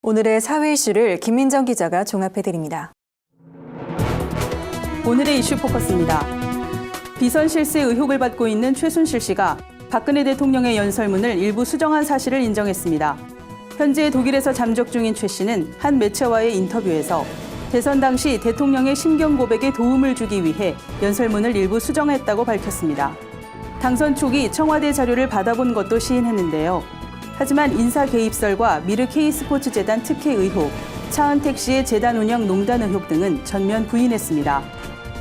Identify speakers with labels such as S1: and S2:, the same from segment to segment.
S1: 오늘의 사회 이슈를 김민정 기자가 종합해드립니다.
S2: 오늘의 이슈 포커스입니다. 비선 실세 의혹을 받고 있는 최순실 씨가 박근혜 대통령의 연설문을 일부 수정한 사실을 인정했습니다. 현재 독일에서 잠적 중인 최 씨는 한 매체와의 인터뷰에서 대선 당시 대통령의 심경 고백에 도움을 주기 위해 연설문을 일부 수정했다고 밝혔습니다. 당선 초기 청와대 자료를 받아본 것도 시인했는데요. 하지만 인사 개입설과 미르 K스포츠재단 특혜 의혹, 차은택 씨의 재단 운영 농단 의혹 등은 전면 부인했습니다.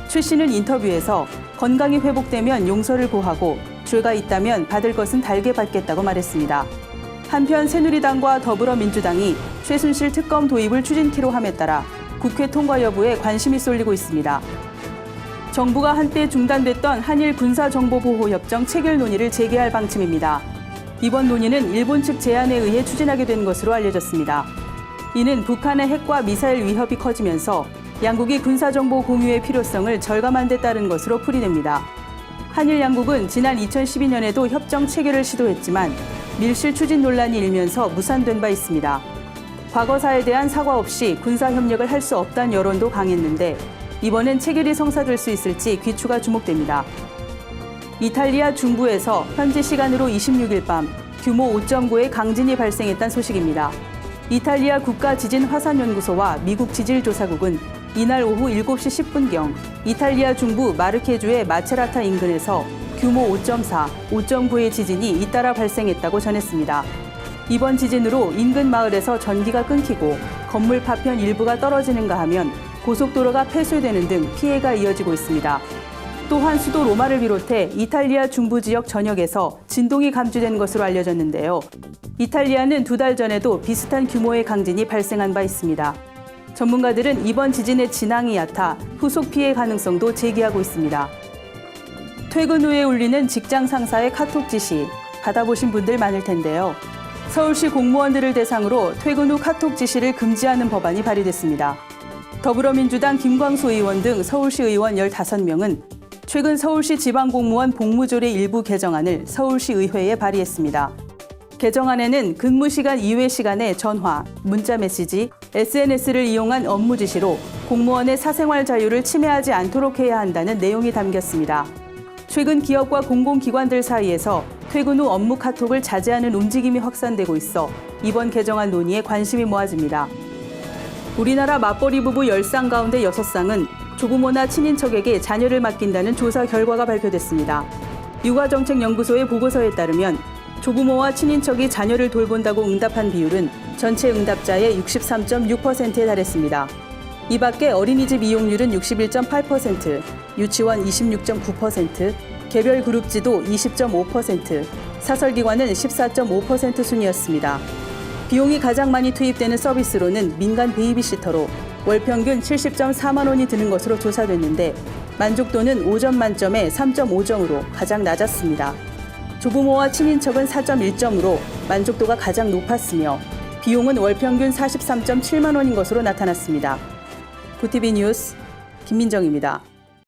S2: 최 씨는 인터뷰에서 건강이 회복되면 용서를 고하고 죄가 있다면 받을 것은 달게 받겠다고 말했습니다. 한편 새누리당과 더불어민주당이 최순실 특검 도입을 추진키로 함에 따라 국회 통과 여부에 관심이 쏠리고 있습니다. 정부가 한때 중단됐던 한일 군사정보보호협정 체결 논의를 재개할 방침입니다. 이번 논의는 일본 측 제안에 의해 추진하게 된 것으로 알려졌습니다. 이는 북한의 핵과 미사일 위협이 커지면서 양국이 군사정보 공유의 필요성을 절감한 데 따른 것으로 풀이됩니다. 한일 양국은 지난 2012년에도 협정 체결을 시도했지만 밀실 추진 논란이 일면서 무산된 바 있습니다. 과거사에 대한 사과 없이 군사협력을 할 수 없다는 여론도 강했는데 이번엔 체결이 성사될 수 있을지 귀추가 주목됩니다. 이탈리아 중부에서 현지 시간으로 26일 밤 규모 5.9의 강진이 발생했다는 소식입니다. 이탈리아 국가지진화산연구소와 미국 지질조사국은 이날 오후 7시 10분경 이탈리아 중부 마르케주의 마체라타 인근에서 규모 5.4, 5.9의 지진이 잇따라 발생했다고 전했습니다. 이번 지진으로 인근 마을에서 전기가 끊기고 건물 파편 일부가 떨어지는가 하면 고속도로가 폐쇄되는 등 피해가 이어지고 있습니다. 또한 수도 로마를 비롯해 이탈리아 중부 지역 전역에서 진동이 감지된 것으로 알려졌는데요. 이탈리아는 2달 전에도 비슷한 규모의 강진이 발생한 바 있습니다. 전문가들은 이번 지진의 진앙이 얕아 후속 피해 가능성도 제기하고 있습니다. 퇴근 후에 울리는 직장 상사의 카톡 지시, 받아보신 분들 많을 텐데요. 서울시 공무원들을 대상으로 퇴근 후 카톡 지시를 금지하는 법안이 발의됐습니다. 더불어민주당 김광수 의원 등 서울시 의원 15명은 최근 서울시 지방공무원 복무조례 일부 개정안을 서울시 의회에 발의했습니다. 개정안에는 근무시간 이외 시간에 전화, 문자메시지, SNS를 이용한 업무 지시로 공무원의 사생활 자유를 침해하지 않도록 해야 한다는 내용이 담겼습니다. 최근 기업과 공공기관들 사이에서 퇴근 후 업무 카톡을 자제하는 움직임이 확산되고 있어 이번 개정안 논의에 관심이 모아집니다. 우리나라 맞벌이 부부 10쌍 가운데 6쌍은 조부모나 친인척에게 자녀를 맡긴다는 조사 결과가 발표됐습니다. 육아정책연구소의 보고서에 따르면 조부모와 친인척이 자녀를 돌본다고 응답한 비율은 전체 응답자의 63.6%에 달했습니다. 이 밖에 어린이집 이용률은 61.8%, 유치원 26.9%, 개별 그룹지도 20.5%, 사설기관은 14.5% 순이었습니다. 비용이 가장 많이 투입되는 서비스로는 민간 베이비시터로 월 평균 70.4만 원이 드는 것으로 조사됐는데 만족도는 5점 만점에 3.5점으로 가장 낮았습니다. 조부모와 친인척은 4.1점으로 만족도가 가장 높았으며 비용은 월 평균 43.7만 원인 것으로 나타났습니다. 구티비 뉴스 김민정입니다.